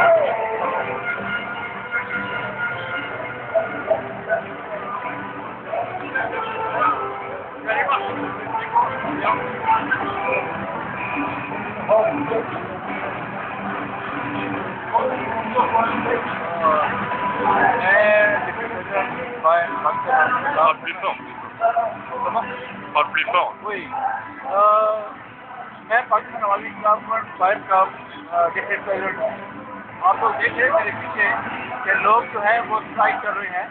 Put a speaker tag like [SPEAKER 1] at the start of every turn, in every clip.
[SPEAKER 1] Parle plus fort.
[SPEAKER 2] Comment?
[SPEAKER 1] Parle plus fort.
[SPEAKER 2] Oui. मैं पाकिस्तान आवामी इस्लाम front five का district president हूँ। आप लोग देख रहे हैं मेरे पीछे कि लोग जो है वो स्ट्राइक कर रहे हैं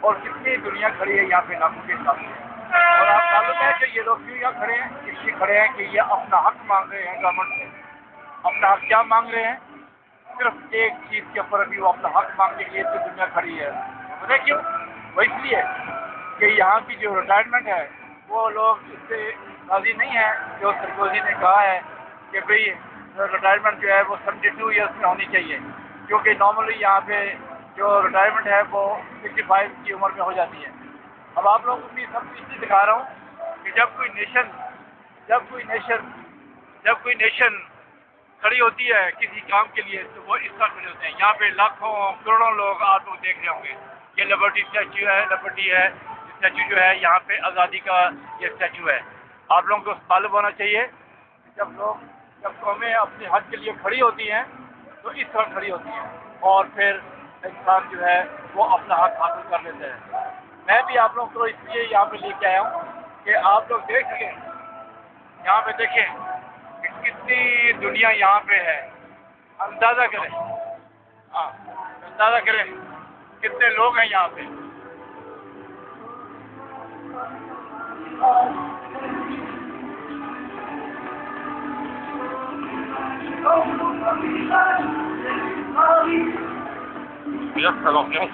[SPEAKER 2] और कितनी दुनिया खड़ी है यहाँ पे नाखून के हिसाब से। और आप मालूम है कि ये लोग क्यों यहाँ खड़े हैं? इसलिए खड़े हैं कि ये अपना हक मांग रहे हैं गवर्नमेंट से। अपना हक क्या मांग रहे हैं? सिर्फ एक चीज़ के ऊपर अभी वो अपना हक मांगने के लिए तो दुनिया खड़ी है। पता क्यों? वो इसलिए कि यहाँ की जो रिटायरमेंट है वो लोग इससे राज़ी नहीं है। जो सरकोजी ने कहा है कि भाई रिटायरमेंट जो है वो 72 ईयर्स में होनी चाहिए, क्योंकि नॉर्मली यहाँ पे जो रिटायरमेंट है वो 65 की उम्र में हो जाती है। अब आप लोगों को भी सब इसलिए दिखा रहा हूँ कि जब कोई नेशन खड़ी होती है किसी काम के लिए तो वो इस तरह खड़े होते हैं। यहाँ पे लाखों करोड़ों लोग आप लोग देख रहे होंगे। ये लिबर्टी स्टैचू है, लिबर्टी है स्टैचू जो है, यहाँ पे आज़ादी का ये स्टैचू है। आप लोगों को मालूम होना चाहिए जब कौमें अपने हक के लिए खड़ी होती हैं तो इस तरह खड़ी होती हैं और फिर इंसान जो है वो अपना हक हासिल कर लेते हैं। मैं भी आप लोगों को इसलिए यहाँ पे लेके आया हूँ कि आप लोग देख सकें, यहाँ पे देखें कि कितनी दुनिया यहाँ पे है। अंदाज़ा करें, हाँ अंदाज़ा करें कितने लोग हैं यहाँ पे।
[SPEAKER 1] Bien, alors bien.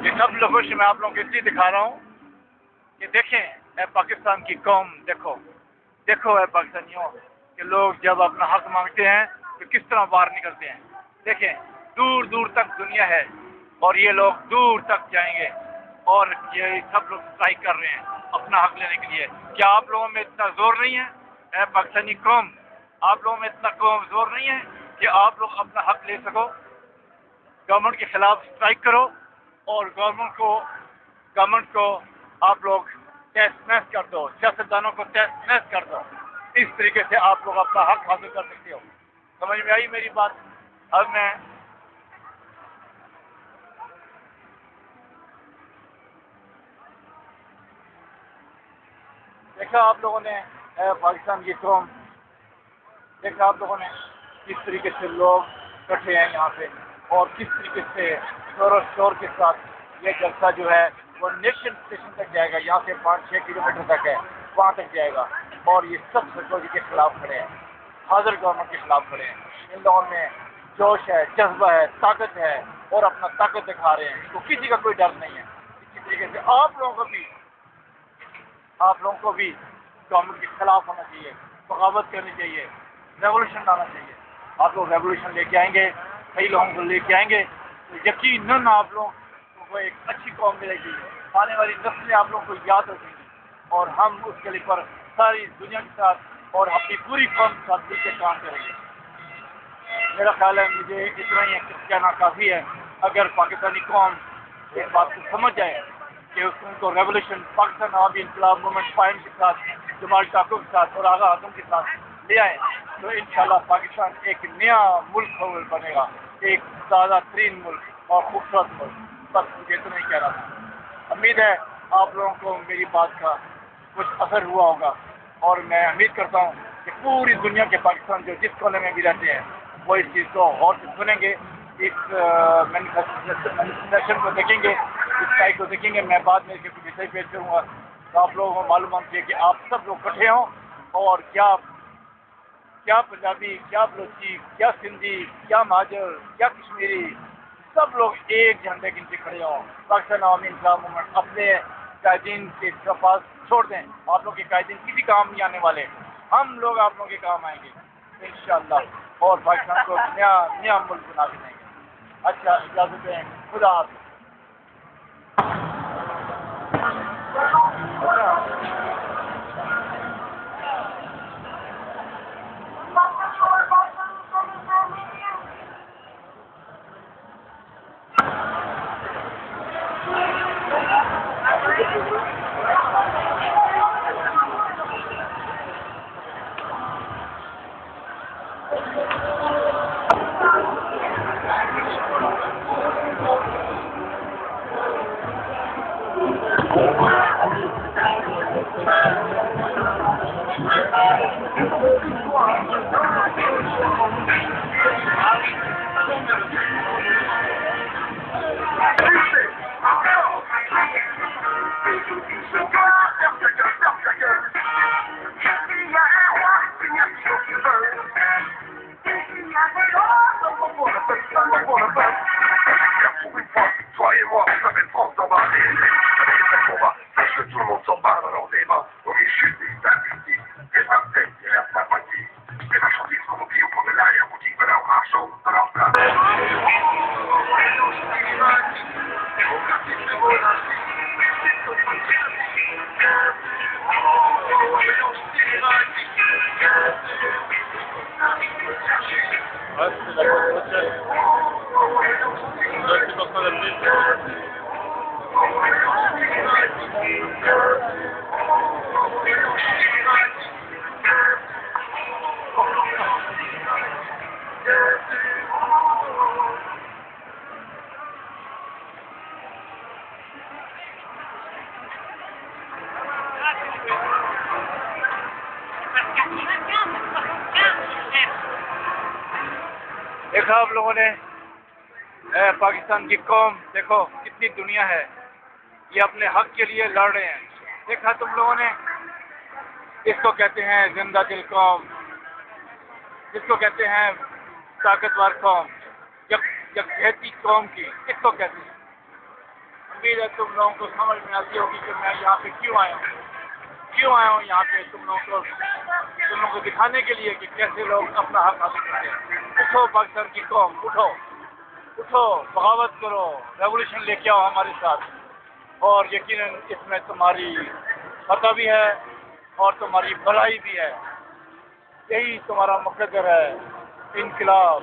[SPEAKER 2] ये सब लोगों से मैं आप लोगों को इसलिए दिखा रहा हूँ कि देखें ए पाकिस्तान की कौम, देखो ए पाकिस्तानियों कि लोग जब अपना हक मांगते हैं तो किस तरह बाहर निकलते हैं। देखें दूर दूर तक दुनिया है और ये लोग दूर तक जाएंगे और ये सब लोग स्ट्राइक कर रहे हैं अपना हक लेने के लिए। क्या आप लोगों में इतना जोर नहीं है? ए पाकिस्तानी कौम, आप लोगों में इतना जोर नहीं है कि आप लोग अपना हक ले सको? गवर्नमेंट के खिलाफ स्ट्राइक करो और गवर्नमेंट को आप लोग तहस नहस कर दो, सियासतदानों को तहस नहस कर दो। इस तरीके से आप लोग अपना हक हासिल कर सकते हो। समझ में आई मेरी बात? अब मैं देखा आप लोगों ने पाकिस्तान की कौम, देखा आप लोगों ने किस तरीके से लोग इकट्ठे हैं यहाँ पे और किस तरीके से जोर शोर के साथ ये जलसा जो है वो नेशन स्टेशन तक जाएगा। यहाँ से 5-6 किलोमीटर तक है, वहाँ तक जाएगा और ये सब सरकोजी के खिलाफ खड़े हैं, हाजिर गवर्नमेंट के खिलाफ खड़े हैं। इन लोगों में जोश है, जज्बा है, ताकत है और अपना ताकत दिखा रहे हैं। तो किसी का कोई डर नहीं है। इसी तरीके से आप लोगों को भी गवर्नमेंट के खिलाफ होना चाहिए, बगावत करनी चाहिए, रेवोल्यूशन लाना चाहिए। आप लोग रेवोल्यूशन लेके आएंगे, कई लोगों को लेके आएंगे तो यकीनन आप लोग को एक अच्छी कौम मिलेगी। आने वाली नस्लें आप लोग को याद रखेंगी और हम उसके लिए पर सारी दुनिया के साथ और अपनी पूरी कौम के साथ मिलकर काम करेंगे। मेरा ख्याल है मुझे इतना ही कहना काफ़ी है। अगर पाकिस्तानी कौम इस बात को समझ जाए कि उनको रेवोल्यूशन पाकिस्तान आवामी इंकलाब मूवमेंट फाइम के साथ, जमाल टाको के साथ और आगा आजम के साथ ले आए तो इंशाल्लाह पाकिस्तान एक नया मुल्क बनेगा, एक ताज़ा तरीन मुल्क और खूबसूरत मुल्क। बस मुझे इतना ही कहना था। उम्मीद है आप लोगों को मेरी बात का कुछ असर हुआ होगा और मैं उम्मीद करता हूँ कि पूरी दुनिया के पाकिस्तान जो जिस कोने में भी रहते हैं वो इस चीज़ को गौर से सुनेंगे, इस मैनिफेस्टेशन को देखेंगे, इस साइट को देखेंगे। मैं बाद में इसके विषय पेश करूँगा तो आप लोगों को मालूम चाहिए कि आप सब लोग इकट्ठे हों और क्या पंजाबी, क्या बलोची, क्या सिंधी, क्या महाजर, क्या कश्मीरी, सब लोग एक झंडे के नीचे खड़े हों। पाकिस्तान अवामी इंकलाब मूवमेंट अपने कायदीन के पास छोड़ दें। आप लोग के कायदीन किसी काम नहीं आने वाले, हम लोग आप लोगों के काम आएंगे इंशाअल्लाह और पाकिस्तान को नया मुल्क बना के देंगे। अच्छा, इजाज़त दें, खुदा हाफ़िज़।
[SPEAKER 3] Toi et moi, ça fait France en bas. Parce que tout le monde s'en bat dans leur débat. On est chuté, statistiques, des vingtaines, et la sympathie. Les marchandises qu'on oublie au fond de l'arrière-boutique de leur marchand, dans leur place.
[SPEAKER 1] Ouais, c'est la bonne prochaine. Ouais, c'est en train d'appeler.
[SPEAKER 2] देखा आप लोगों ने पाकिस्तान की कौम, देखो कितनी दुनिया है, ये अपने हक के लिए लड़ रहे हैं। देखा तुम लोगों ने, इसको कहते हैं जिंदा दिल कौम, जिसको कहते हैं ताकतवर कौम, यकजहती कौम की, इसको कहते हैं। उम्मीद है तुम लोगों को समझ में आती होगी कि मैं यहाँ पे क्यों आया हूँ यहाँ पे तुम लोगों को दिखाने के लिए कि कैसे लोग अपना हक हासिल करते हैं। उठो पाकिस्तान की कौम, उठो, बगावत करो, रेवोल्यूशन लेके आओ हमारे साथ। और यकीनन इसमें तुम्हारी फतह भी है और तुम्हारी भलाई भी है। यही तुम्हारा मुकद्दर है। इनकलाब।